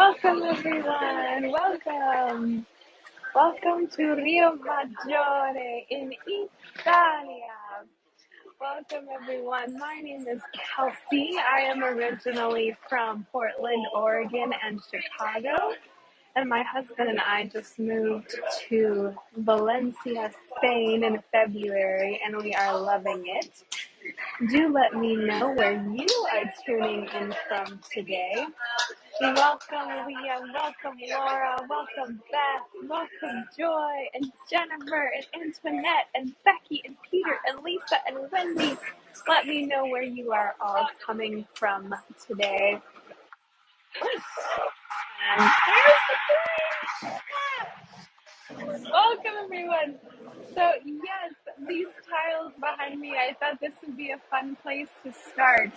Welcome everyone. Welcome. Welcome to Riomaggiore in Italia. Welcome everyone. My name is Kelsey. I am originally from Portland, Oregon and Chicago. And my husband and I just moved to Valencia, Spain in February, and we are loving it. Do let me know where you are tuning in from today. Welcome Leah, welcome Laura, welcome Beth, welcome Joy, and Jennifer, and Antoinette, and Becky, and Peter, and Lisa, and Wendy. Let me know where you are all coming from today. And welcome everyone. So yes, these tiles behind me, I thought this would be a fun place to start.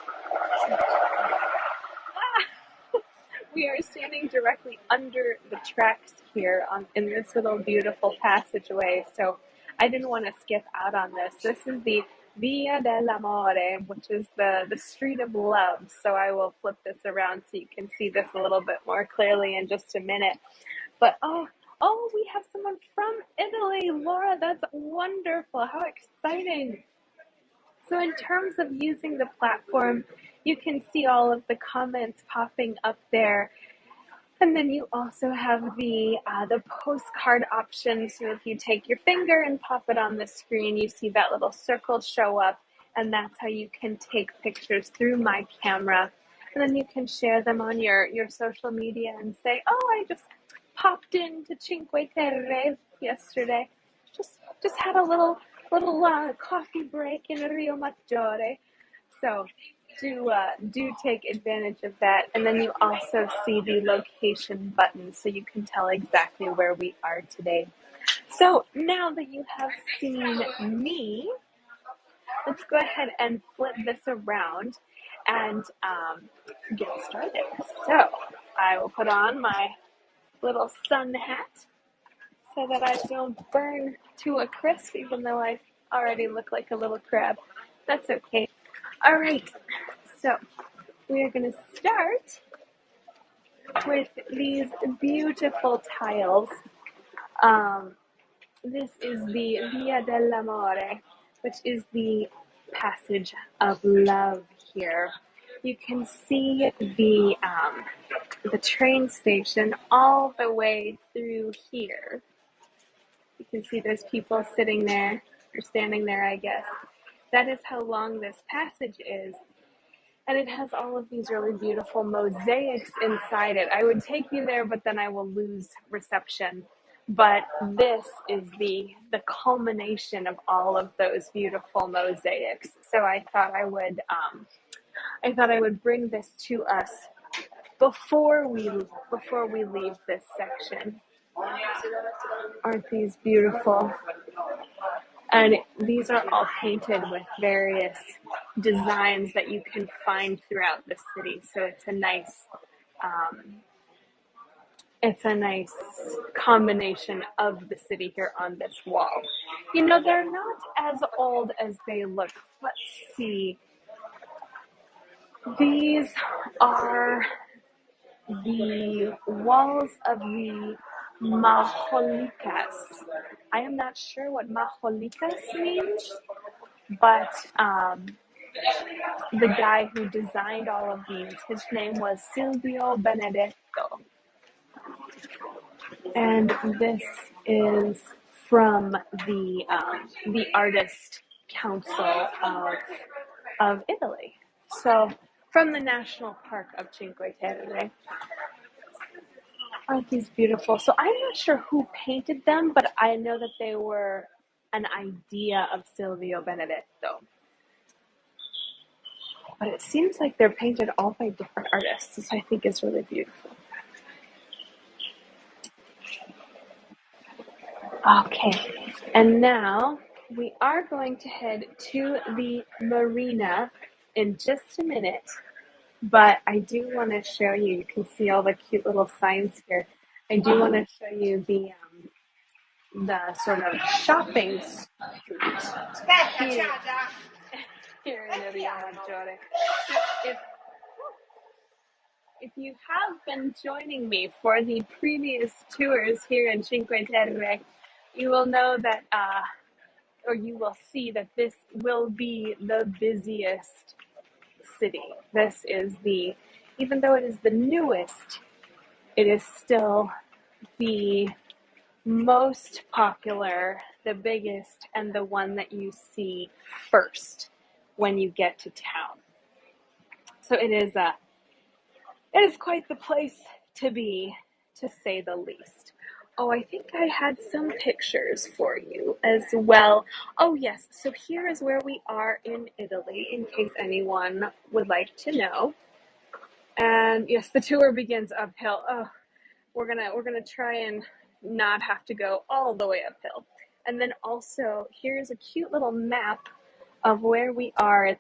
We are standing directly under the tracks here in this little beautiful passageway, so I didn't want to skip out on this. This is the Via dell'Amore, which is the street of love, so I will flip this around so you can see this a little bit more clearly in just a minute. But oh, we have someone from Italy. Laura, that's wonderful. How exciting. So in terms of using the platform, you can see all of the comments popping up there. And then you also have the postcard option. So if you take your finger and pop it on the screen, you see that little circle show up. And that's how you can take pictures through my camera. And then you can share them on your social media and say, oh, I just popped into Cinque Terre yesterday. Just had a little coffee break in Riomaggiore. So do take advantage of that. And then you also see the location button so you can tell exactly where we are today. So now that you have seen me, let's go ahead and flip this around and get started. So I will put on my little sun hat so that I don't burn to a crisp, even though I already look like a little crab. That's okay. All right, so we are going to start with these beautiful tiles. This is the Via dell'Amore, which is the passage of love here. You can see the train station all the way through here. You can see there's people sitting there, or standing there, I guess. That is how long this passage is. And it has all of these really beautiful mosaics inside it. I would take you there, but then I will lose reception. But this is the culmination of all of those beautiful mosaics. So I thought I would bring this to us before we leave this section. Aren't these beautiful? And these are all painted with various designs that you can find throughout the city. So it's a nice combination of the city here on this wall. You know, they're not as old as they look. Let's see. These are the walls of the Majolikas. I am not sure what Majolikas means, but the guy who designed all of these, his name was Silvio Benedetto. And this is from the Artist Council of Italy. So from the National Park of Cinque Terre. Aren't these beautiful? So I'm not sure who painted them, but I know that they were an idea of Silvio Benedetto. But it seems like they're painted all by different artists, which I think is really beautiful. Okay, and now we are going to head to the marina in just a minute. But I do want to show you, you can see all the cute little signs here. I do want to show you the sort of shopping street here in Riomaggiore. If, if you have been joining me for the previous tours here in Cinque Terre, you will know that, or you will see that this will be the busiest city. This is even though it is the newest, it is still the most popular, the biggest, and the one that you see first when you get to town. So it is quite the place to be, to say the least. Oh, I think I had some pictures for you as well. Oh, yes. So here is where we are in Italy, in case anyone would like to know. And yes, the tour begins uphill. Oh, we're gonna try and not have to go all the way uphill. And then also here's a cute little map of where we are.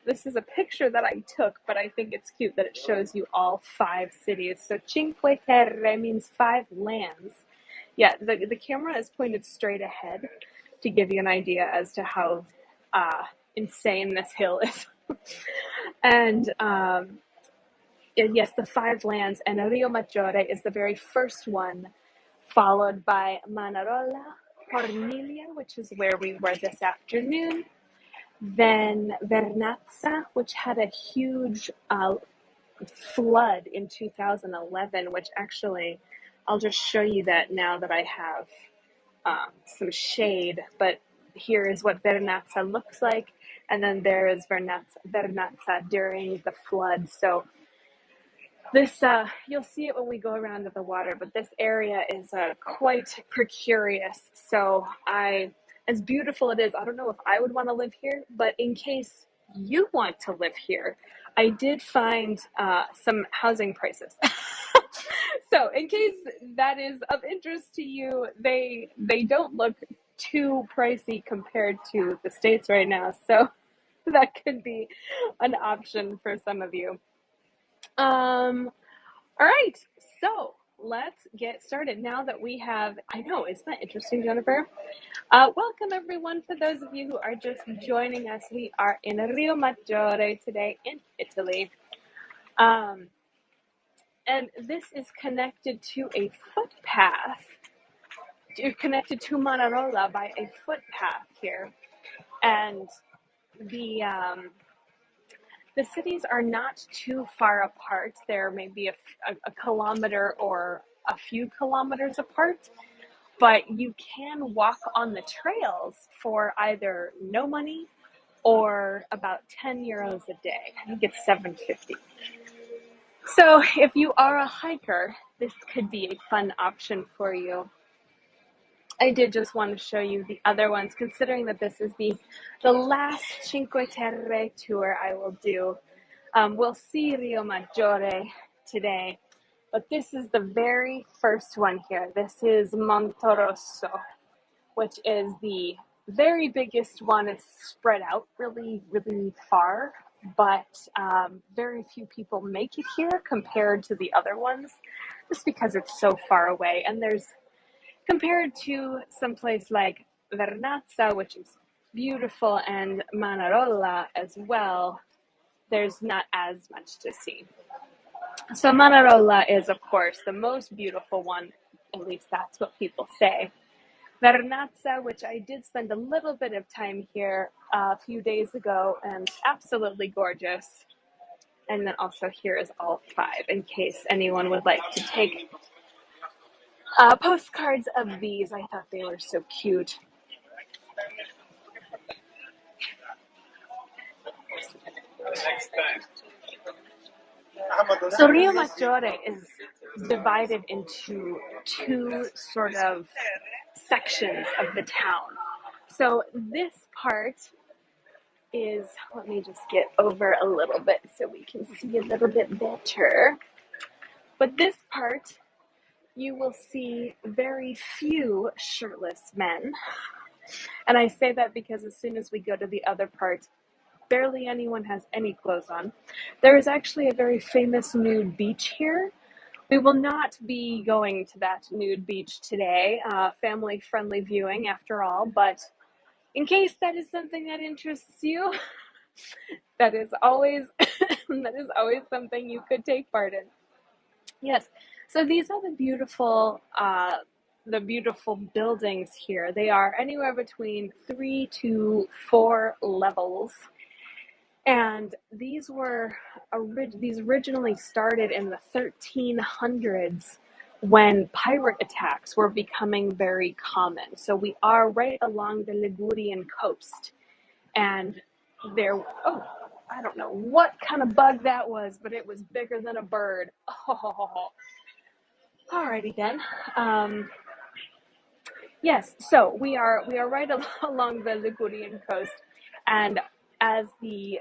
This is a picture that I took, but I think it's cute that it shows you all 5 cities. So Cinque Terre means 5 lands. Yeah, the camera is pointed straight ahead to give you an idea as to how insane this hill is. And yes, the 5 lands, and Riomaggiore is the very first one, followed by Manarola, Corniglia, which is where we were this afternoon, then Vernazza, which had a huge flood in 2011, which actually, I'll just show you that now that I have some shade, but here is what Vernazza looks like, and then there is Vernazza during the flood. So this, you'll see it when we go around to the water, but this area is quite precarious. So as beautiful it is, I don't know if I would want to live here, but in case you want to live here, I did find some housing prices. So in case that is of interest to you, they don't look too pricey compared to the States right now. So that could be an option for some of you. All right, so let's get started now that we have, I know, isn't that interesting, Jennifer? Welcome everyone. For those of you who are just joining us, we are in Riomaggiore today in Italy. And this is connected to a footpath. You're connected to Manarola by a footpath here. And the cities are not too far apart. They're maybe a kilometer or a few kilometers apart, but you can walk on the trails for either no money or about 10 euros a day. I think it's 7.50. So if you are a hiker, this could be a fun option for you. I did just want to show you the other ones, considering that this is the last Cinque Terre tour I will do. We'll see Riomaggiore today, but this is the very first one here. This is Monterosso, which is the very biggest one. It's spread out really, really far, but very few people make it here compared to the other ones, just because it's so far away. And compared to someplace like Vernazza, which is beautiful, and Manarola as well, there's not as much to see. So Manarola is, of course, the most beautiful one, at least that's what people say. Vernazza, which I did spend a little bit of time here a few days ago, and absolutely gorgeous. And then also here is all 5, in case anyone would like to take postcards of these. I thought they were so cute. So Riomaggiore is divided into 2 sort of sections of the town. So this part is, let me just get over a little bit so we can see a little bit better. But this part, you will see very few shirtless men. And I say that because as soon as we go to the other part, barely anyone has any clothes on. There is actually a very famous nude beach here. We will not be going to that nude beach today, family-friendly viewing after all, but in case that is something that interests you, that is always something you could take part in. Yes. So these are the beautiful buildings here. They are anywhere between 3 to 4 levels, and these originally started in the 1300s when pirate attacks were becoming very common. So we are right along the Ligurian coast, and there. Oh, I don't know what kind of bug that was, but it was bigger than a bird. Oh, alrighty then. Um, yes, so we are right along the Ligurian coast, and as the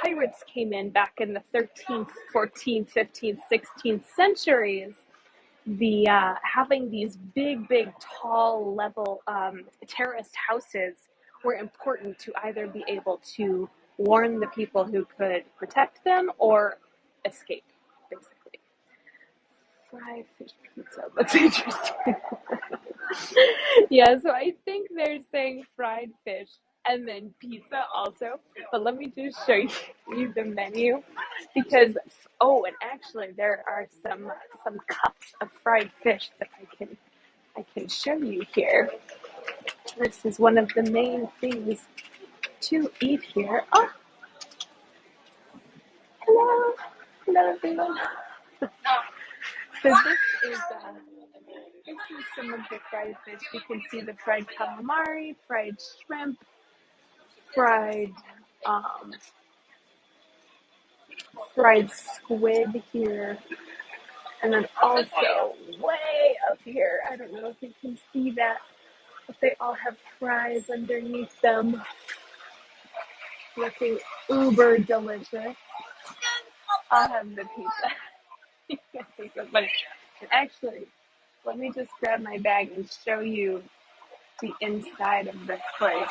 pirates came in back in the 13th, 14th, 15th, 16th centuries, the having these big, tall, level terraced houses were important to either be able to warn the people who could protect them or escape, basically. Fried fish pizza. That's interesting. Yeah, so I think they're saying fried fish and then pizza also. But let me just show you the menu because and actually there are some cups of fried fish that I can show you here. This is one of the main things to eat here. Oh, hello, hello everyone. So this is some of the fried fish. You can see the fried calamari, fried shrimp, fried um, fried squid here, and then also way up here. I don't know if you can see that, but they all have fries underneath them, looking uber delicious. I'll have the pizza. It's so funny. And actually, let me just grab my bag and show you the inside of this place.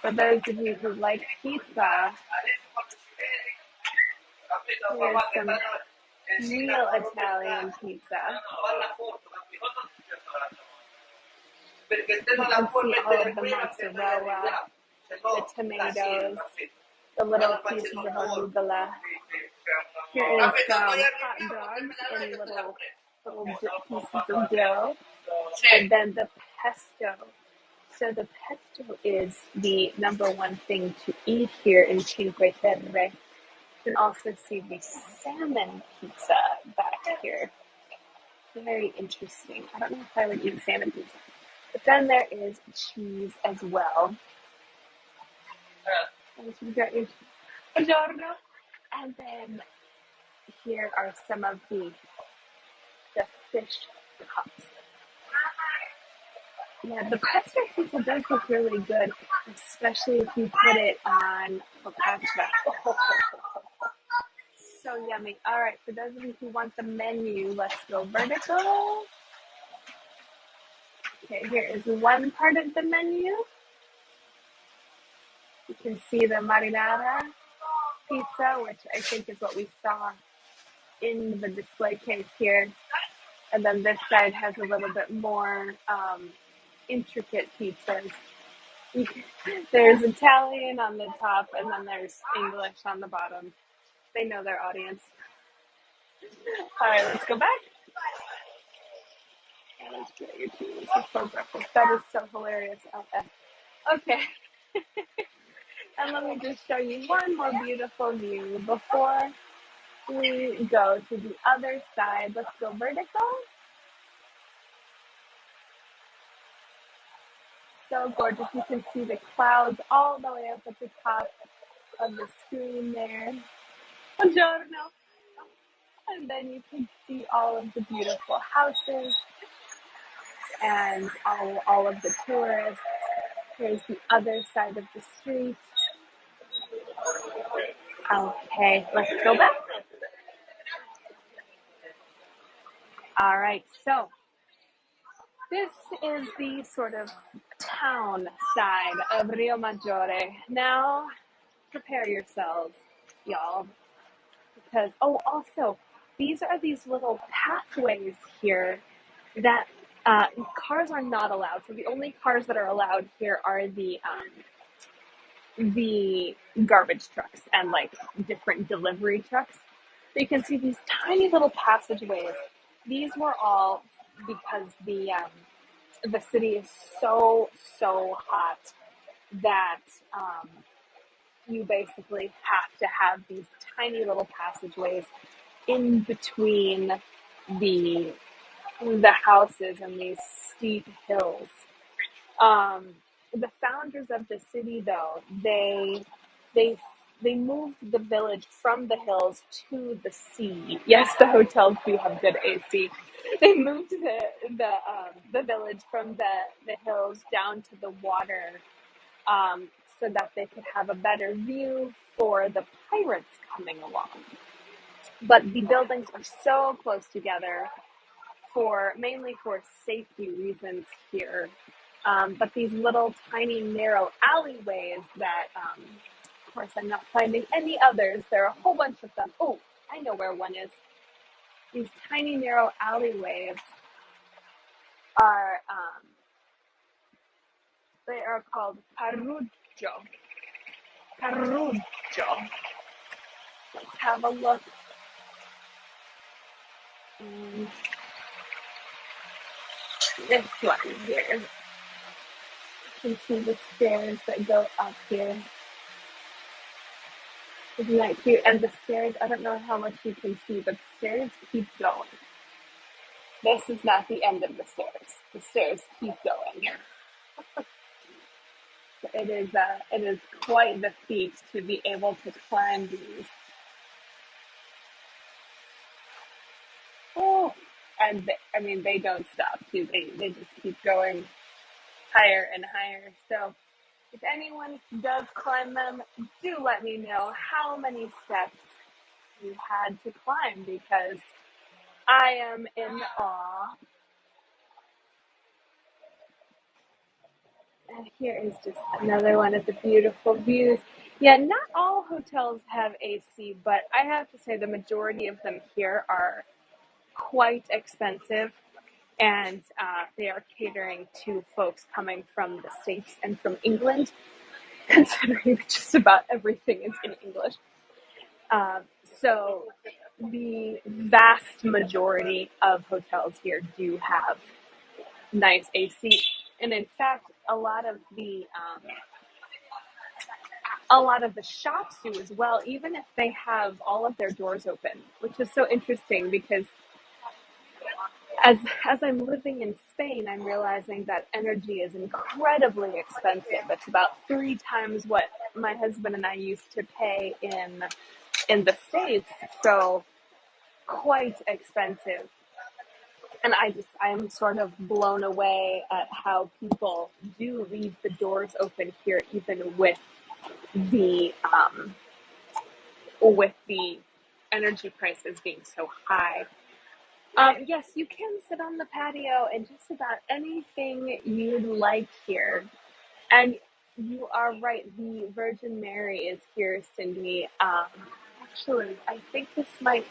For those of you who like pizza, here's some real Italian pizza. You can see all of the mozzarella, the tomatoes, the little pieces of arugula. Here is some hot dogs in little pieces of dough, and then the pesto. So the pesto is the number one thing to eat here in Cinque Terre. You can also see the salmon pizza back here. Very interesting. I don't know if I would eat salmon pizza. But then there is cheese as well. You got your buongiorno. And then here are some of the fish cups. Yeah, the pesto pizza does look really good, especially if you put it on focaccia. So yummy. All right, for those of you who want the menu, let's go vertical. Okay, here is one part of the menu. You can see the marinara pizza, which I think is what we saw in the display case here. And then this side has a little bit more intricate pizzas. There's Italian on the top, and then there's English on the bottom. They know their audience. All right, let's go back. And let's get your cheese before breakfast. That is so hilarious. Okay. And let me just show you one more beautiful view before we go to the other side. Let's go vertical. So gorgeous. You can see the clouds all the way up at the top of the screen there. Buongiorno. And then you can see all of the beautiful houses and all of the tourists. Here's the other side of the street. Okay, let's go back. All right, so this is the sort of town side of Riomaggiore. Now, prepare yourselves, y'all, because, also, these are these little pathways here that cars are not allowed. So the only cars that are allowed here are the garbage trucks and like different delivery trucks. You can see these tiny little passageways. These were all because the city is so hot that you basically have to have these tiny little passageways in between the the houses and these steep hills. The founders of the city, though, they they moved the village from the hills to the sea. Yes, the hotels do have good AC. They moved the village from the hills down to the water, um, so that they could have a better view for the pirates coming along. But the buildings are so close together for mainly for safety reasons here. But these little tiny narrow alleyways that, of course, I'm not finding any others. There are a whole bunch of them. Oh, I know where one is. These tiny narrow alleyways are they are called Paruggio. Paruggio. Let's have a look. Um, this one here. You can see the stairs that go up here. Isn't that cute? And the stairs, I don't know how much you can see, but the stairs keep going. This is not the end of the stairs. The stairs keep going. So it is quite the feat to be able to climb these. Oh, and I mean, they don't stop too. They just keep going higher and higher. So if anyone does climb them, do let me know how many steps you had to climb, because I am in awe. And here is just another one of the beautiful views. Yeah, not all hotels have AC, but I have to say the majority of them here are quite expensive, and they are catering to folks coming from the States and from England, considering that just about everything is in English. Uh, so the vast majority of hotels here do have nice AC, and in fact, a lot of the shops do as well, even if they have all of their doors open, which is so interesting because as I'm living in Spain, I'm realizing that energy is incredibly expensive. It's about 3 times what my husband and I used to pay in the States, so quite expensive. And I'm sort of blown away at how people do leave the doors open here, even the um, with the energy prices being so high. Yes, you can sit on the patio and just about anything you'd like here. And you are right, the Virgin Mary is here, Cindy. Actually, I think this might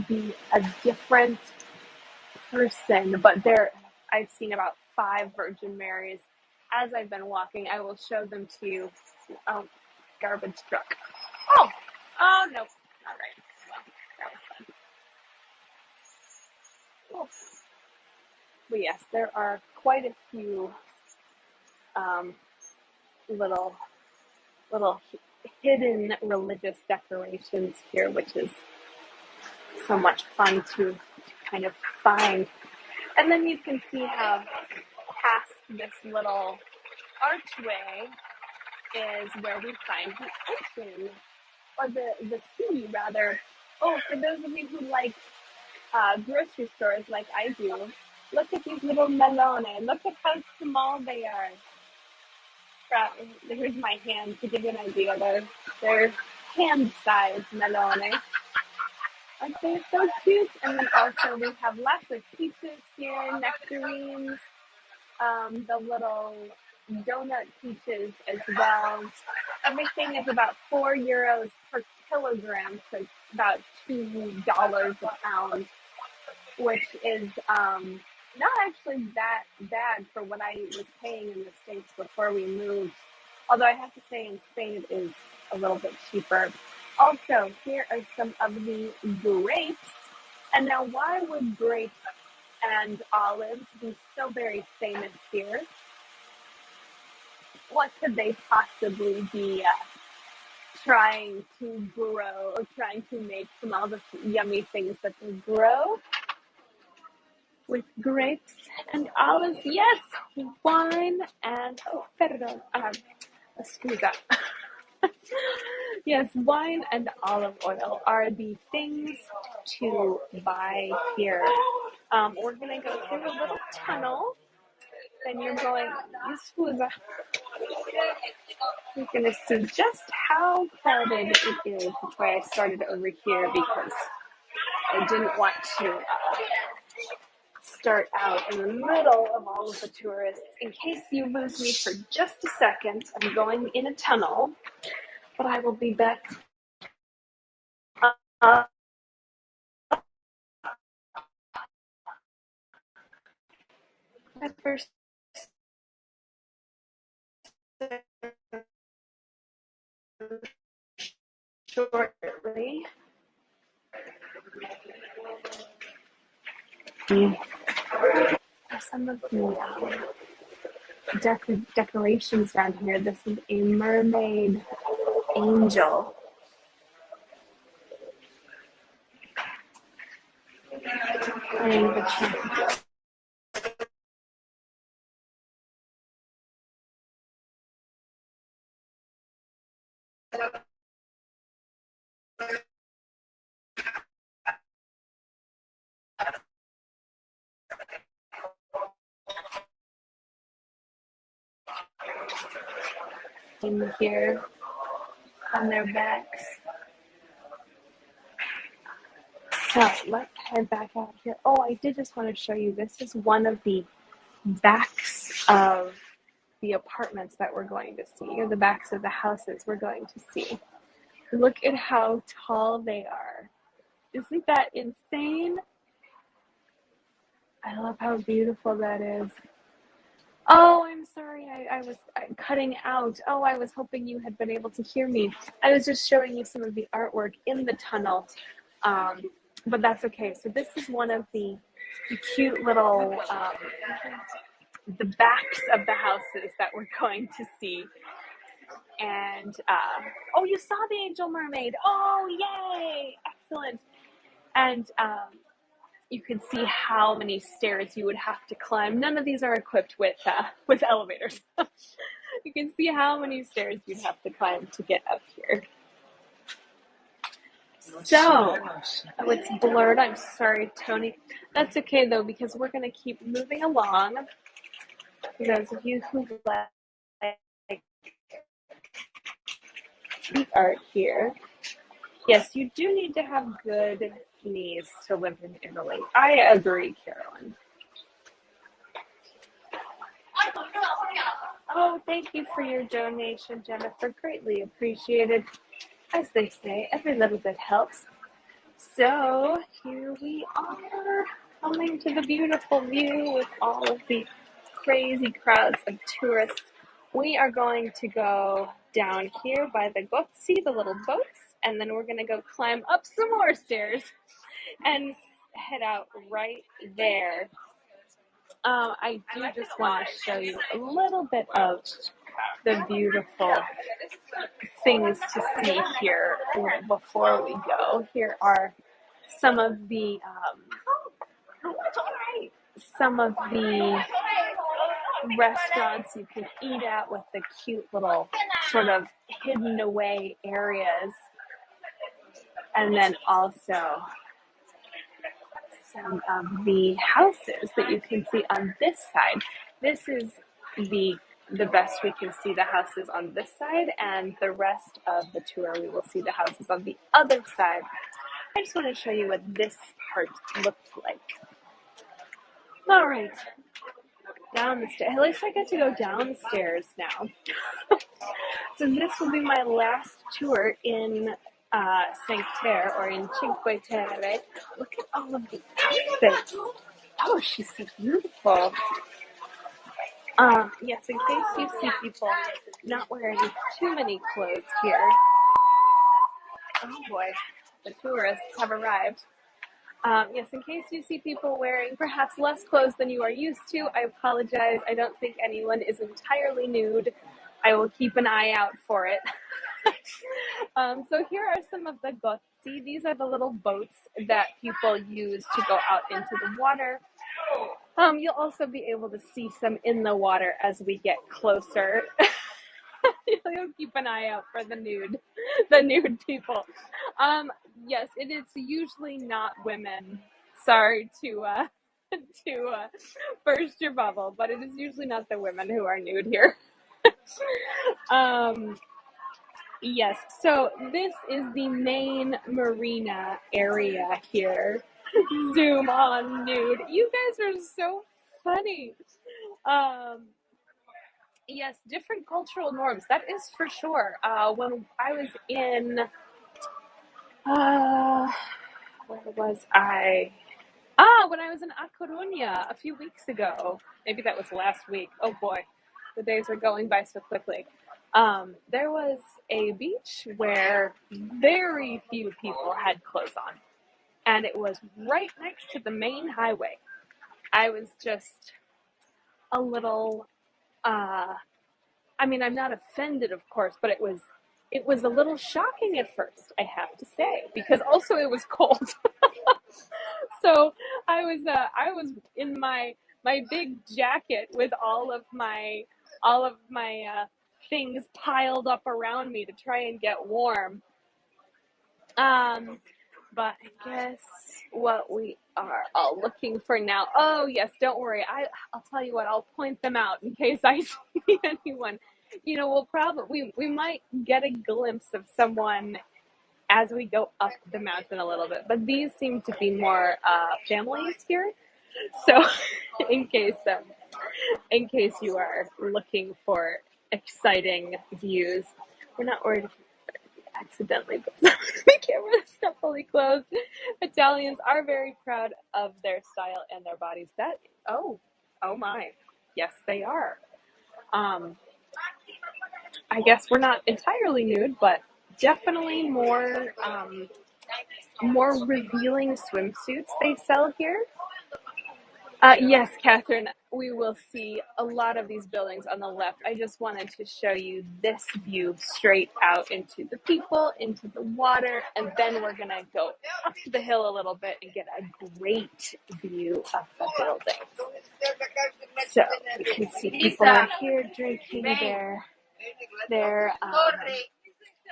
be a different person, but I've seen about 5 Virgin Marys as I've been walking. I will show them to you. Oh, garbage truck. Oh, oh no. All right. Well, that was fun. Cool. But yes, there are quite a few um, little little hidden religious decorations here, which is so much fun to kind of find. And then you can see how past this little archway is where we find the ocean, or the sea rather. Oh, for those of you who like grocery stores like I do, look at these little melone. Look at how small they are. Here's my hand to give you an idea. They're hand-sized melone. Aren't they so cute? And then also we have lots of peaches here, nectarines, the little donut peaches as well. Everything is about €4 per kilogram, so about $2 a pound, which is not actually that bad for what I was paying in the States before we moved. Although I have to say in Spain it is a little bit cheaper. Also, here are some of the grapes. And now, why would grapes and olives be so very famous here? What could they possibly be trying to grow or trying to make from all the yummy things that they grow with grapes and olives? Yes, wine and, oh, perdón, scusa. Yes, wine and olive oil are the things to buy here. We're going to go through a little tunnel. Then you're going, scusa. You're going to see just how crowded it is. That's why I started over here, because I didn't want to start out in the middle of all of the tourists. In case you lose me for just a second, I'm going in a tunnel, but I will be back. Uh, first shortly. Some of the decorations down here. This is a mermaid angel. Playing the trumpet. In here on their backs. So let's head back out here. Oh, I did just want to show you. This is one of the backs of the apartments that we're going to see, or the backs of the houses we're going to see. Look at how tall they are. Isn't that insane? I love how beautiful that is. Oh, I'm sorry. I was cutting out. Oh, I was hoping you had been able to hear me. I was just showing you some of the artwork in the tunnel, but that's okay. So this is one of the cute little the backs of the houses that we're going to see. And oh, you saw the angel mermaid. Oh, yay! Excellent. And you can see how many stairs you would have to climb. None of these are equipped with elevators. You can see how many stairs you'd have to climb to get up here. So, oh, it's blurred. I'm sorry, Tony. That's okay though, because we're going to keep moving along. For those of you who like street art here, yes, you do need to have good knees to live in Italy. I agree, Carolyn. Oh, thank you for your donation, Jennifer. Greatly appreciated. As they say, every little bit helps. So here we are, coming to the beautiful view with all of the crazy crowds of tourists. We are going to go down here by the gozzi, the little boats, and then we're going to go climb up some more stairs and head out right there. I do just want to show you a little bit of the beautiful things to see here before we go. Here are some of the restaurants you can eat at with the cute little sort of hidden away areas, and then also some of the houses that you can see on this side. This is the best we can see the houses on this side, and the rest of the tour we will see the houses on the other side. I just want to show you what this part looked like. All right, down the stairs. At least I get to go downstairs now. So this will be my last tour in Terre, or in Cinque Terre. Look at all of the outfits. Oh, she's so beautiful. Yes, in case you see people not wearing too many clothes here, Oh boy, the tourists have arrived. Yes, in case you see people wearing perhaps less clothes than you are used to, I apologize. I don't think anyone is entirely nude. I will keep an eye out for it. So here are some of the gozzi. These are the little boats that people use to go out into the water. You'll also be able to see some in the water as we get closer. You'll keep an eye out for the nude people. Um, yes, it is usually not women. Sorry to to burst your bubble, but it is usually not the women who are nude here. Um, yes, so this is the main marina area here. Zoom on nude. You guys are so funny. Um, yes, different cultural norms. That is for sure. When I was in, uh, where was I? When I was in A Coruña a few weeks ago. Maybe that was last week. Oh boy, the days are going by so quickly. There was a beach where very few people had clothes on, and it was right next to the main highway. I was just a little, uh, I mean, I'm not offended, of course, but it was a little shocking at first, I have to say, because also it was cold. So I was in my big jacket with all of my things piled up around me to try and get warm. Um, but I guess what we are all looking for now. Oh yes, don't worry. I'll tell you what. I'll point them out in case I see anyone. We'll probably we might get a glimpse of someone as we go up the mountain a little bit. But these seem to be more families here. So in case um, in case you are looking for exciting views, we're not worried if you accidentally put the camera that's not fully closed. Italians are very proud of their style and their bodies. Oh my, yes they are. Um, I guess we're not entirely nude, but definitely more revealing swimsuits they sell here. Yes, Catherine, we will see a lot of these buildings on the left. I just wanted to show you this view straight out into the people, into the water, and then we're going to go up the hill a little bit and get a great view of the buildings. So you can see people are here drinking their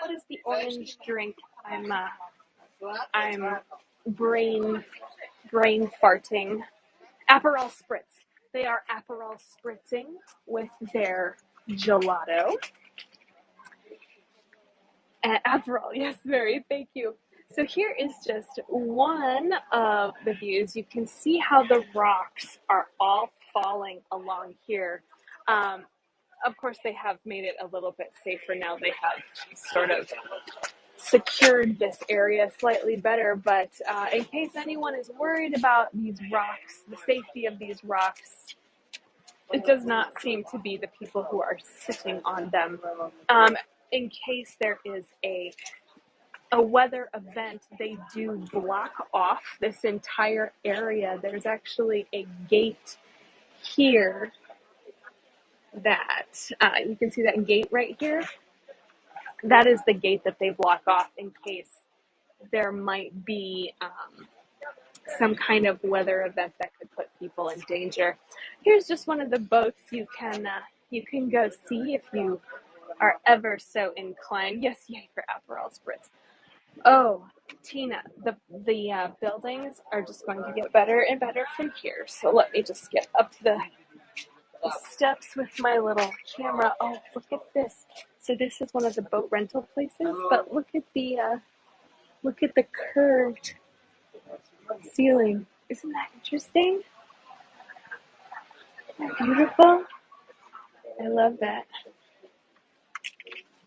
what is the orange drink? I'm brain farting. Aperol spritz. They are Aperol spritzing with their gelato. And Aperol, yes, Mary, thank you. So here is just one of the views. You can see how the rocks are all falling along here. Um, of course, they have made it a little bit safer now. They have sort of secured this area slightly better, but in case anyone is worried about these rocks, the safety of these rocks, it does not seem to be the people who are sitting on them. In case there is a weather event, they do block off this entire area. There's actually a gate here that you can see that gate right here. That is the gate that they block off in case there might be some kind of weather event that could put people in danger. Here's just one of the boats you can go see if you are ever so inclined. Yes, yay for Aperol Spritz. Oh, Tina, the buildings are just going to get better and better from here. So let me just get up the steps with my little camera. Oh, look at this. So this is one of the boat rental places, but look at the curved ceiling. Isn't that interesting? Isn't that beautiful? I love that.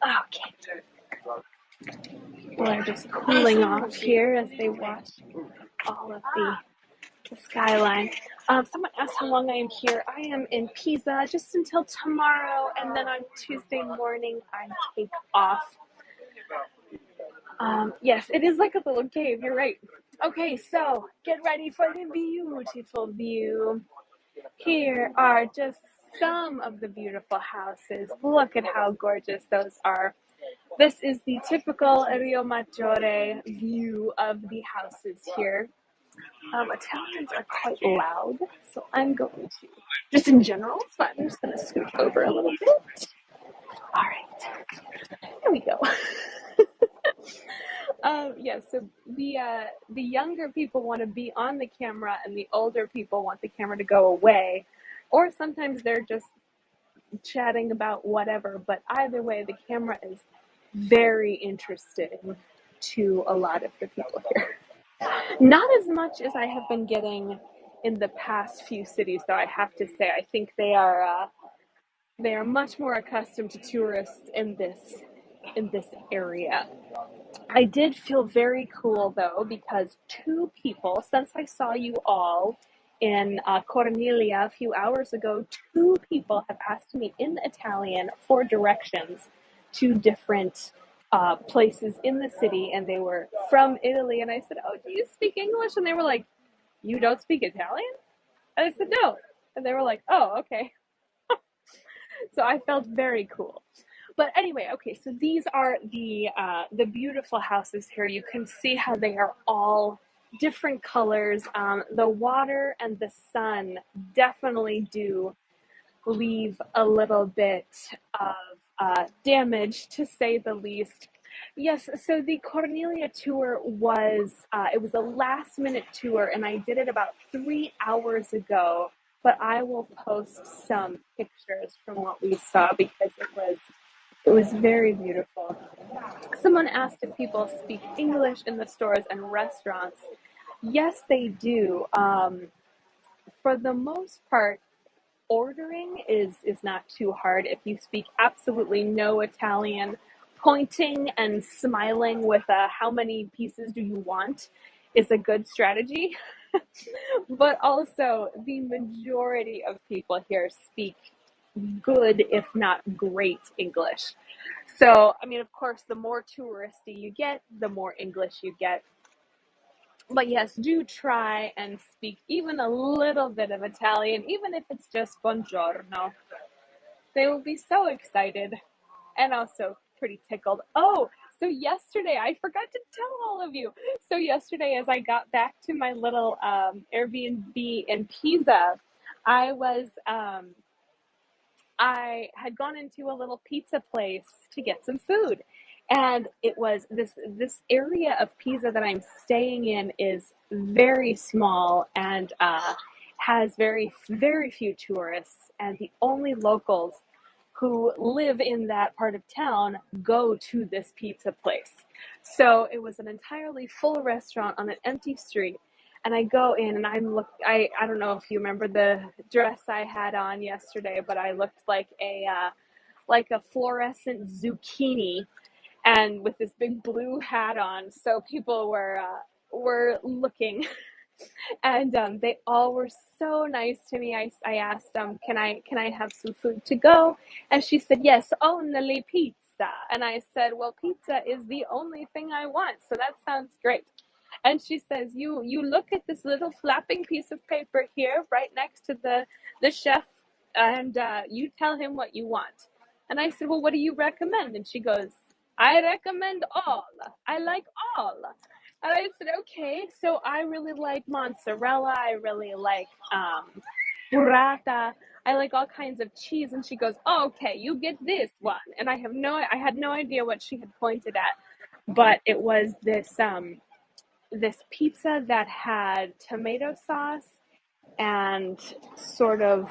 Okay. People are just cooling off here as they watch all of the skyline. Someone asked how long I am here. I am in Pisa just until tomorrow, and then on Tuesday morning I take off. Yes, it is like a little cave. You're right. Okay, so get ready for the beautiful view. Here are just some of the beautiful houses. Look at how gorgeous those are. This is the typical Riomaggiore view of the houses here. Italians are quite loud, so I'm going to, just in general, so I'm just going to scoot over a little bit. All right, here we go. Yes, so the younger people want to be on the camera, and the older people want the camera to go away, or sometimes they're just chatting about whatever. But either way, the camera is very interesting to a lot of the people here. Not as much as I have been getting in the past few cities, though. I have to say, I think they are much more accustomed to tourists in this area. I did feel very cool though, because two people, since I saw you all in Cornelia a few hours ago, two people have asked me in Italian for directions to different places in the city, and they were from Italy. And I said, "Oh, do you speak English?" And they were like, "You don't speak Italian?" And I said, "No." And they were like, "Oh, okay." So I felt very cool. But anyway, okay, so these are the beautiful houses here. You can see how they are all different colors. The water and the sun definitely do leave a little bit of damage, to say the least. Yes, so the Cornelia tour was it was a last minute tour, and I did it about 3 hours ago. But I will post some pictures from what we saw, because it was very beautiful. Someone asked if people speak English in the stores and restaurants. Yes, they do. For the most part, ordering is not too hard. If you speak absolutely no Italian, pointing and smiling with a "how many pieces do you want" is a good strategy. But also, the majority of people here speak good, if not great, English. So, I mean, of course, the more touristy you get, the more English you get. But yes, do try and speak even a little bit of Italian, even if it's just buongiorno. They will be so excited and also pretty tickled. Oh, so yesterday, I forgot to tell all of you. So, yesterday, as I got back to my little Airbnb in Pisa, I was I had gone into a little pizza place to get some food. And it was this area of Pisa that I'm staying in is very small, and has very few tourists, and the only locals who live in that part of town go to this pizza place. So it was an entirely full restaurant on an empty street. And I go in, and I don't know if you remember the dress I had on yesterday, but I looked like a fluorescent zucchini, and with this big blue hat on. So people were looking, and they all were so nice to me. I asked them, can I have some food to go? And she said, yes, only pizza. And I said, well, pizza is the only thing I want, so that sounds great. And she says, you look at this little flapping piece of paper here right next to the chef, and you tell him what you want. And I said, well, what do you recommend? And she goes, I recommend all. I like all. And I said, okay, so I really like mozzarella. I really like burrata. I like all kinds of cheese. And she goes, oh, okay, you get this one. And I had no idea what she had pointed at, but it was this pizza that had tomato sauce and sort of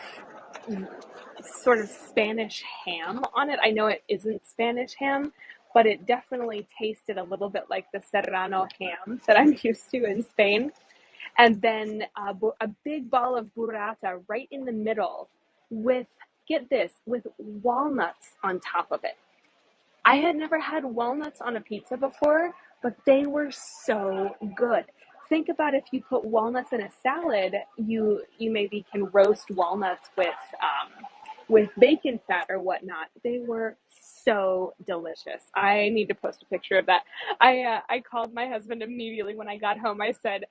Spanish ham on it. I know it isn't Spanish ham, but it definitely tasted a little bit like the Serrano ham that I'm used to in Spain. And then a big ball of burrata right in the middle with, get this, with walnuts on top of it. I had never had walnuts on a pizza before, but they were so good. Think about if you put walnuts in a salad, you maybe can roast walnuts with bacon fat or whatnot. They were so delicious. I need to post a picture of that. I called my husband immediately when I got home. I said,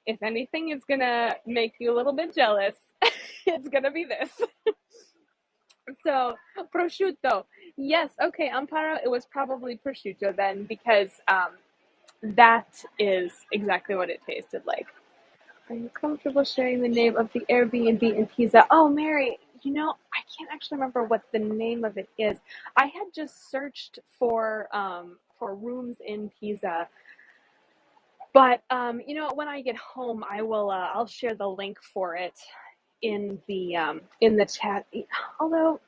if anything is gonna make you a little bit jealous, it's gonna be this. So prosciutto, yes, okay, Amparo. It was probably prosciutto then because that is exactly what it tasted like. Are you comfortable sharing the name of the Airbnb in Pisa? Oh, Mary, I can't actually remember what the name of it is. I had just searched for rooms in Pisa, but when I get home, I'll share the link for it in the chat. Although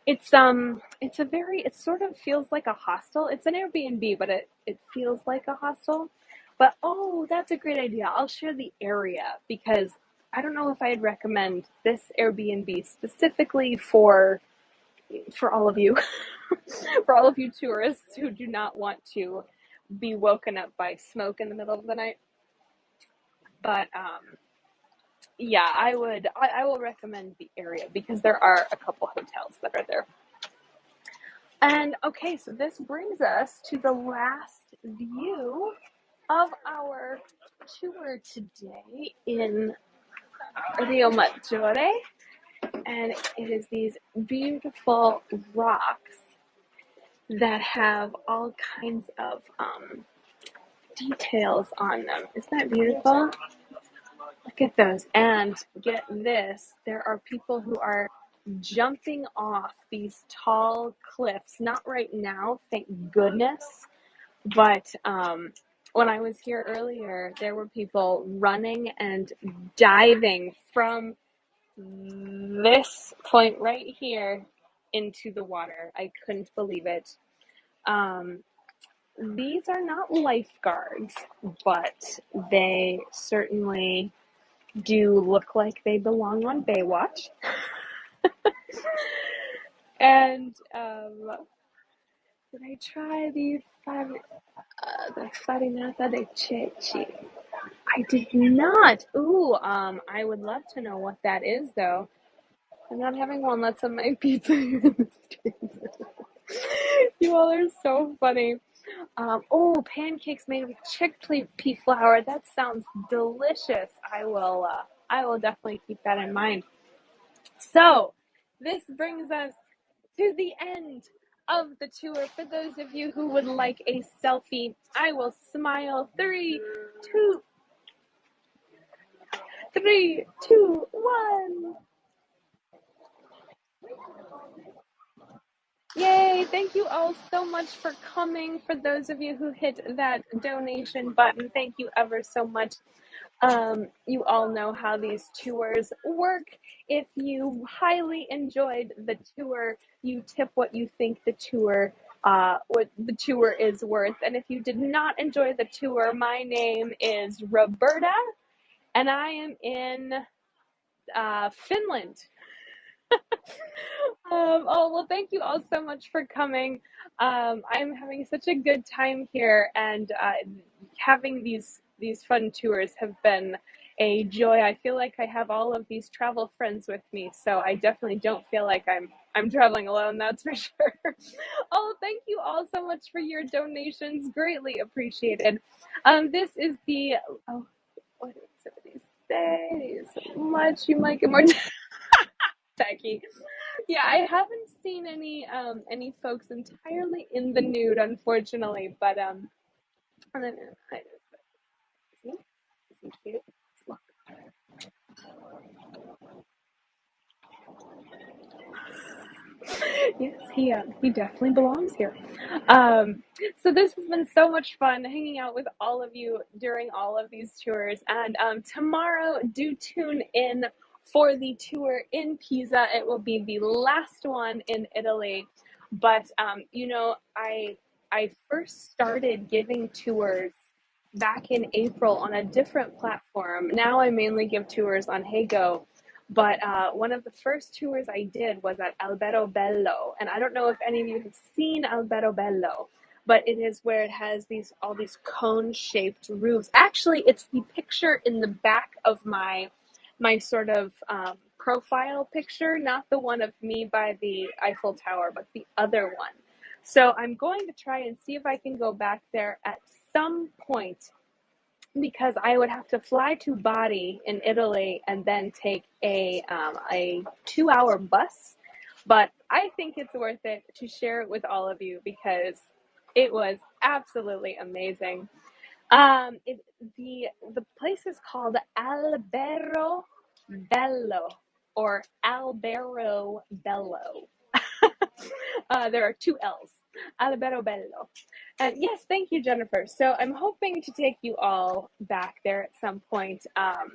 it sort of feels like a hostel. It's an Airbnb, but it feels like a hostel. But oh, that's a great idea. I'll share the area because I don't know if I'd recommend this Airbnb specifically for all of you, for all of you tourists who do not want to be woken up by smoke in the middle of the night. But yeah, I will recommend the area because there are a couple hotels that are there. And okay, so this brings us to the last view of our tour today in Riomaggiore. And it is these beautiful rocks that have all kinds of details on them. Isn't that beautiful? Look at those. And get this, there are people who are jumping off these tall cliffs. Not right now, thank goodness. But when I was here earlier, there were people running and diving from this point right here into the water. I couldn't believe it. These are not lifeguards, but they certainly do look like they belong on Baywatch. And did I try the farinata de ceci? I did not. Ooh, I would love to know what that is, though. I'm not having one. Let's have my pizza here in the streets. You all are so funny. Oh, pancakes made with chickpea flour. That sounds delicious. I will definitely keep that in mind. So, this brings us to the end of the tour. For those of you who would like a selfie, I will smile. Three, two, one. Yay! Thank you all so much for coming. For those of you who hit that donation button, thank you ever so much. You all know how these tours work. If you highly enjoyed the tour, you tip what you think what the tour is worth. And if you did not enjoy the tour, my name is Roberta, and I am in Finland. Oh, well, thank you all so much for coming. I'm having such a good time here, and having these fun tours have been a joy. I feel like I have all of these travel friends with me, so I definitely don't feel like I'm traveling alone, that's for sure. Oh, thank you all so much for your donations. Greatly appreciated. This is the what did somebody say? So much you might get more tacky. Yeah, I haven't seen any folks entirely in the nude, unfortunately. But and then, see, isn't he cute? Look. Yes, he definitely belongs here. Um, so this has been so much fun hanging out with all of you during all of these tours. And tomorrow, do tune in for the tour in Pisa. It will be the last one in Italy. But I first started giving tours back in April on a different platform. Now I mainly give tours on HeyGo. But one of the first tours I did was at Alberobello, and I don't know if any of you have seen Alberobello, but it is where it has all these cone-shaped roofs. Actually, it's the picture in the back of my sort of profile picture, not the one of me by the Eiffel Tower, but the other one. So I'm going to try and see if I can go back there at some point, because I would have to fly to Bari in Italy and then take a 2 hour bus. But I think it's worth it to share it with all of you because it was absolutely amazing. Um, it, the place is called Albero Bello or Albero Bello. There are two L's. Albero Bello. And yes, thank you, Jennifer. So I'm hoping to take you all back there at some point. I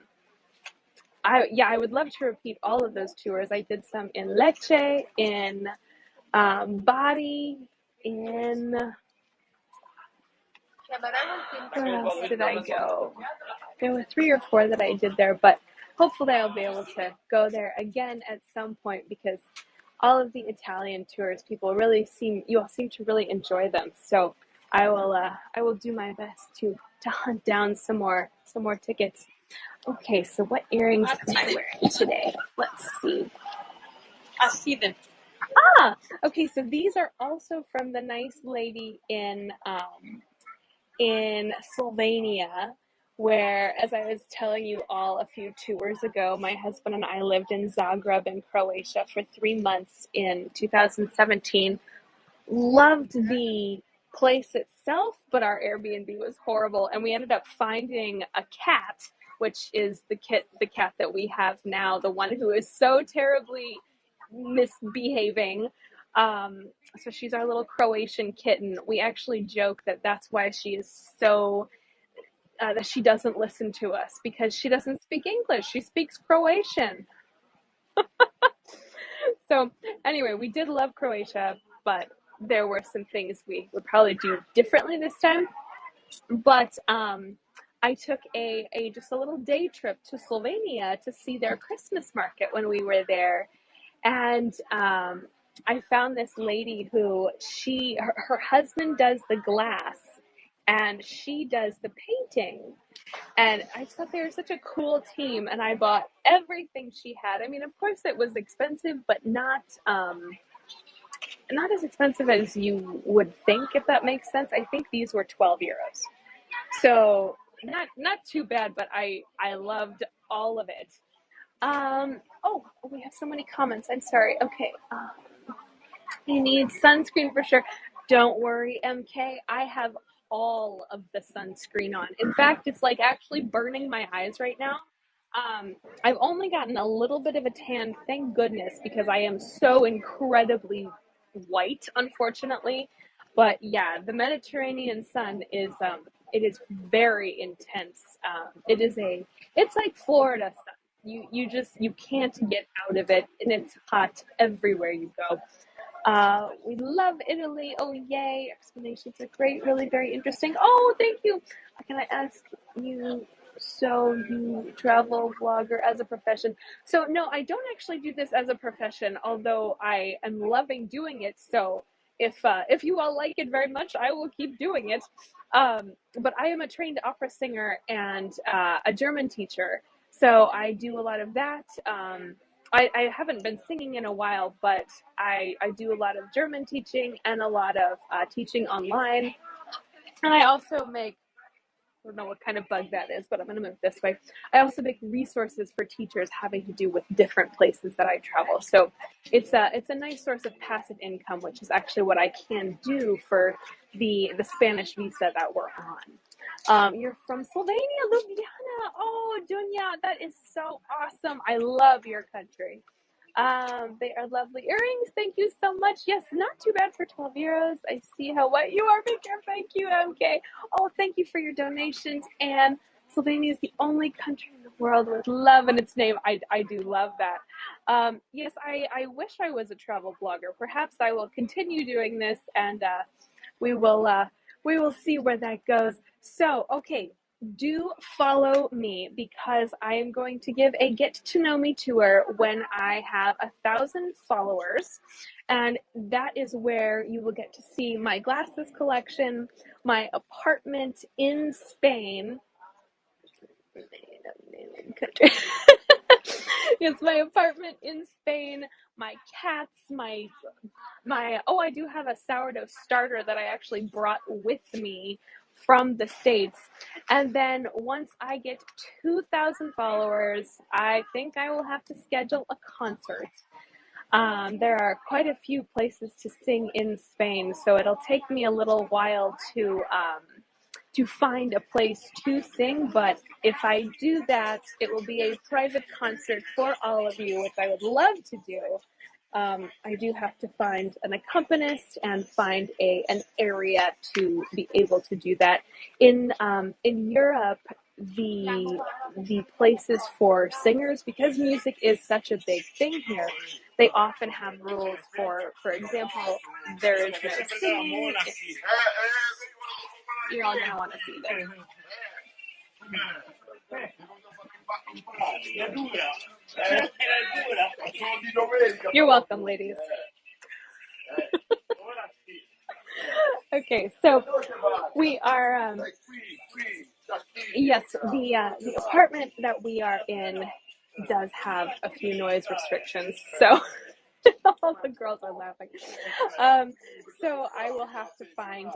would love to repeat all of those tours. I did some in Lecce, in Bari, in where else did I go? There were 3 or 4 that I did there, but hopefully I'll be able to go there again at some point because all of the Italian tours, you all seem to really enjoy them. So I will do my best to hunt down some more tickets. Okay, so what earrings am I wearing today? Let's see. I see them. Okay, so these are also from the nice lady in Slovenia, where, as I was telling you all a few tours ago, my husband and I lived in Zagreb in Croatia for 3 months in 2017. Loved the place itself, but our Airbnb was horrible, and we ended up finding a cat, which is the cat that we have now, the one who is so terribly misbehaving. So she's our little Croatian kitten. We actually joke that that's why she is so that she doesn't listen to us, because she doesn't speak English. She speaks Croatian. So anyway, we did love Croatia, but there were some things we would probably do differently this time. But I took a just a little day trip to Slovenia to see their Christmas market when we were there, and I found this lady who her husband does the glass and she does the painting. And I just thought they were such a cool team, and I bought everything she had. I mean, of course it was expensive, but not as expensive as you would think, if that makes sense. I think these were 12 euros. So not too bad, but I loved all of it. Oh, we have so many comments. I'm sorry. Okay. You need sunscreen for sure. Don't worry, MK. I have all of the sunscreen on. In fact, it's like actually burning my eyes right now. I've only gotten a little bit of a tan, thank goodness, because I am so incredibly white, unfortunately. But yeah, the Mediterranean sun is it is very intense. It's like Florida sun. You can't get out of it, and it's hot everywhere you go. We love Italy. Oh, yay. Explanations are great. Really very interesting. Oh, thank you. Can I ask you, so you travel vlogger as a profession? So no, I don't actually do this as a profession, although I am loving doing it. So if you all like it very much, I will keep doing it. But I am a trained opera singer and a German teacher. So I do a lot of that. I haven't been singing in a while, but I do a lot of German teaching and a lot of teaching online. And I also make, I don't know what kind of bug that is, but I'm going to move this way. I also make resources for teachers having to do with different places that I travel. So it's a nice source of passive income, which is actually what I can do for the Spanish visa that we're on. You're from Slovenia, Ljubljana. Oh, Dunya, that is so awesome. I love your country. They are lovely earrings. Thank you so much. Yes, not too bad for 12 euros. I see how wet you are, Victor. Thank you, MK. Oh, thank you for your donations. And Slovenia is the only country in the world with love in its name. I do love that. Yes, I wish I was a travel blogger. Perhaps I will continue doing this, and we will see where that goes. So, okay, do follow me, because I am going to give a get to know me tour when I have 1,000 followers, and that is where you will get to see my glasses collection, my apartment in Spain. Yes, my apartment in Spain, my cats, I do have a sourdough starter that I actually brought with me from the States. And then once I get 2,000 followers, I think I will have to schedule a concert. There are quite a few places to sing in Spain, so it'll take me a little while to find a place to sing. But if I do that, it will be a private concert for all of you, which I would love to do. I do have to find an accompanist and find an area to be able to do that. In Europe, the places for singers, because music is such a big thing here, they often have rules. For example, there is no singing. You're all gonna want to see this. You're welcome, ladies. Okay, so we are. Yes, the apartment that we are in does have a few noise restrictions, so all the girls are laughing. So I will have to find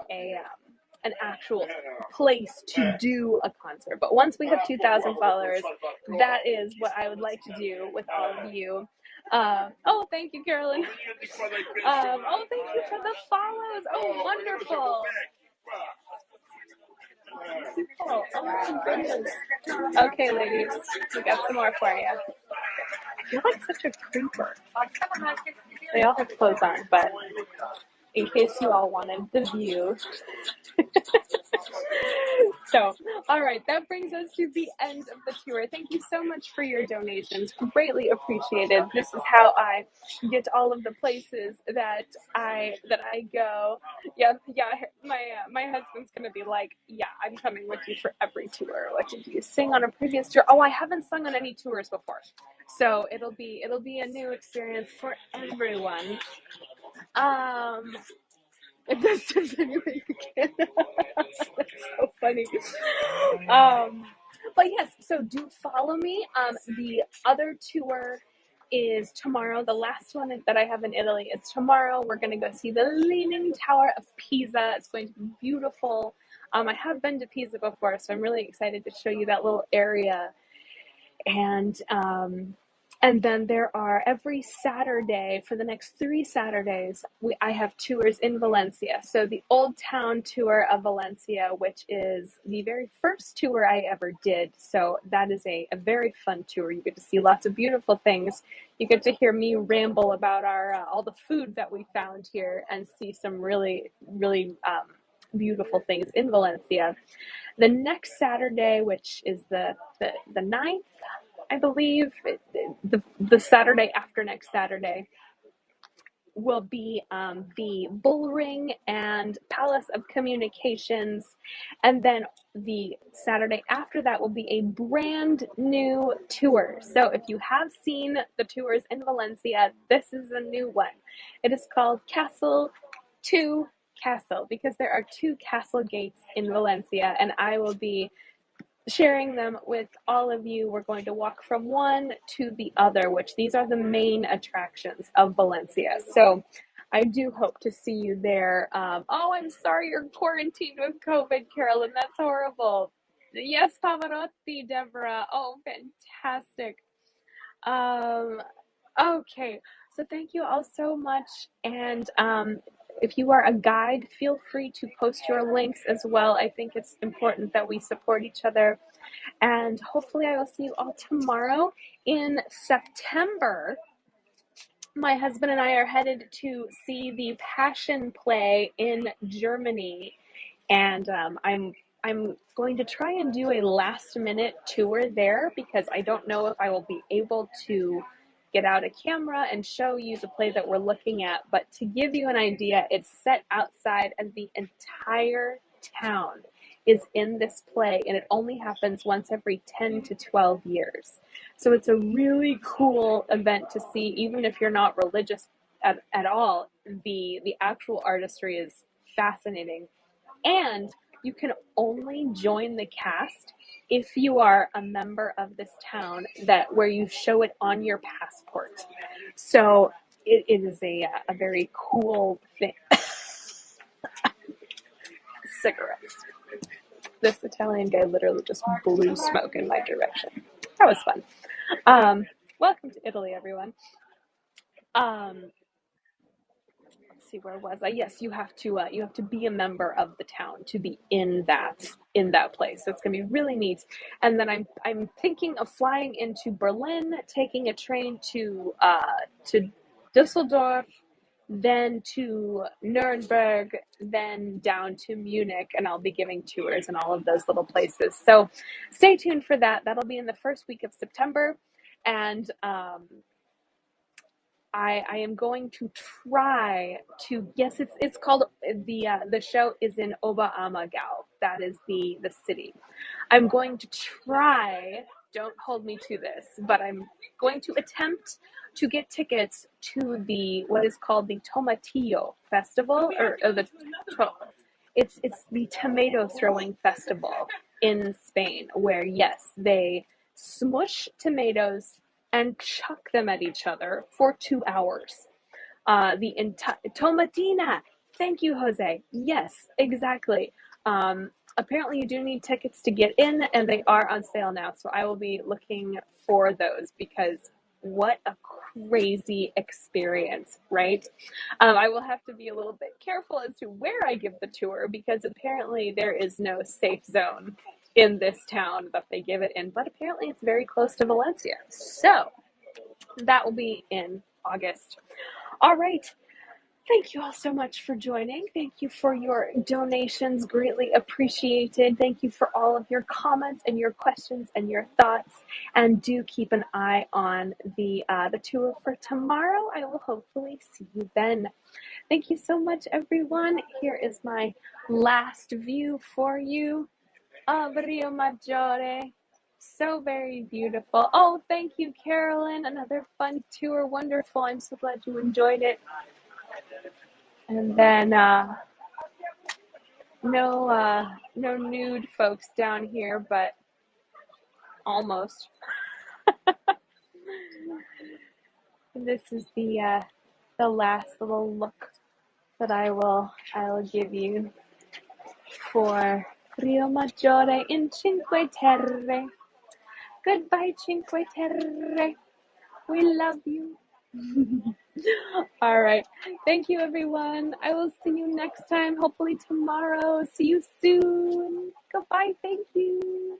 an actual place to do a concert. But once we have 2,000 followers, that is what I would like to do with all of you. Oh, thank you, Carolyn. Oh, thank you for the follows. Oh, wonderful. Oh, oh my goodness. Okay, ladies, we got some more for you. You're like such a creeper. They all have clothes on, but in case you all wanted the view. So, all right, that brings us to the end of the tour. Thank you so much for your donations. Greatly appreciated. This is how I get all of the places that I go. Yeah, yeah. My husband's gonna be like, yeah, I'm coming with you for every tour. What did you sing on a previous tour? Oh, I haven't sung on any tours before, so it'll be a new experience for everyone. Um, if this does anything again. That's so funny. Um, but yes, so do follow me. The other tour is tomorrow. The last one that I have in Italy is tomorrow. We're going to go see the Leaning Tower of Pisa. It's going to be beautiful. I have been to Pisa before, so I'm really excited to show you that little area. And then there are every Saturday for the next 3 Saturdays, I have tours in Valencia. So the Old Town tour of Valencia, which is the very first tour I ever did. So that is a very fun tour. You get to see lots of beautiful things. You get to hear me ramble about our all the food that we found here and see some really, really beautiful things in Valencia. The next Saturday, which is the 9th, I believe, the Saturday after next Saturday, will be the Bull Ring and Palace of Communications. And then the Saturday after that will be a brand new tour. So if you have seen the tours in Valencia, this is a new one. It is called Castle to Castle, because there are 2 castle gates in Valencia, and I will be sharing them with all of you. We're going to walk from one to the other, which these are the main attractions of Valencia. So I do hope to see you there. Oh, I'm sorry you're quarantined with COVID, Carolyn. That's horrible. Yes, Pavarotti, Deborah. Oh, fantastic. Um, okay, so thank you all so much. And if you are a guide, feel free to post your links as well. I think it's important that we support each other. And hopefully I will see you all tomorrow. In September, my husband and I are headed to see the Passion Play in Germany. And I'm going to try and do a last minute tour there, because I don't know if I will be able to get out a camera and show you the play that we're looking at. But to give you an idea, it's set outside and the entire town is in this play, and it only happens once every 10 to 12 years. So it's a really cool event to see, even if you're not religious at all. The actual artistry is fascinating. And you can only join the cast if you are a member of this town, that where you show it on your passport. So it is a very cool thing. Cigarettes. This Italian guy literally just blew smoke in my direction. That was fun. Welcome to Italy, everyone. Let's see, where was I? Yes, you have to be a member of the town to be in that place. So it's gonna be really neat. And then I'm thinking of flying into Berlin, taking a train to Düsseldorf, then to Nuremberg, then down to Munich, and I'll be giving tours in all of those little places. So stay tuned for that. That'll be in the first week of September, and I am going to try to, yes, it's called, the show is in Oberammergau. That is the city. I'm going to try, don't hold me to this, but I'm going to attempt to get tickets to the what is called the Tomatillo Festival, or it's the tomato throwing festival in Spain, where yes, they smush tomatoes and chuck them at each other for 2 hours. The tomatina. Thank you, Jose. Yes, exactly. Apparently, you do need tickets to get in, and they are on sale now. So I will be looking for those, because what a crazy experience, right? I will have to be a little bit careful as to where I give the tour, because apparently there is no safe zone in this town that they give it in, but apparently it's very close to Valencia. So that will be in August. All right. Thank you all so much for joining. Thank you for your donations. Greatly appreciated. Thank you for all of your comments and your questions and your thoughts. And do keep an eye on the tour for tomorrow. I will hopefully see you then. Thank you so much, everyone. Here is my last view for you of Riomaggiore. So very beautiful. Oh, thank you, Carolyn. Another fun tour. Wonderful. I'm so glad you enjoyed it. And then no nude folks down here, but almost. This is the last little look that I will give you for Riomaggiore in Cinque Terre. Goodbye, Cinque Terre. We love you. All right. Thank you, everyone. I will see you next time, hopefully tomorrow. See you soon. Goodbye. Thank you.